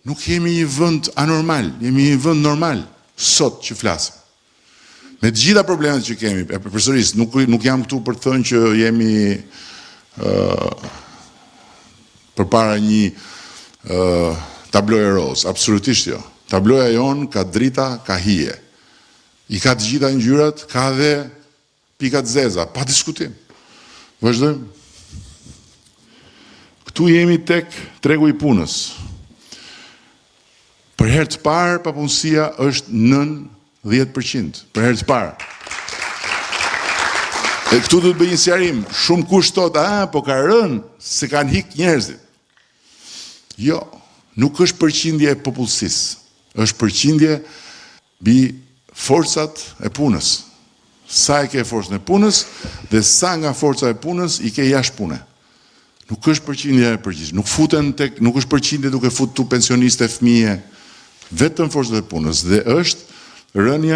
Nuk jemi një vend anormal, jemi një vend normal, sot që flasim. Me të gjitha problemet që kemi, përsëris, nuk jam këtu për të thënë që jemi përpara një tabloje roz, absolutisht jo. Tabloja jon ka drita, ka hije. I ka të gjitha ngjyrat, ka dhe pikat zeza, pa diskutim. Vazhdojmë. Këtu jemi tek tregu i punës. Për herë të parë, papunësia është nën 10%. Për herë të parë. E këtu du të bëjë një sqarim. Shumë kush thotë, po ka rënë se kanë hik njerëzit. Jo, nuk është përqindje e popullsisë. Është përqindje mbi forcat e punës. Sa e ke forcën e punës dhe sa nga forca e punës i ke jashtë pune. Nuk është përqindje e përgjithshme. Nuk është përqindje duke futur pensioniste, fëmijë, vetëm forcat e punës dhe është rënja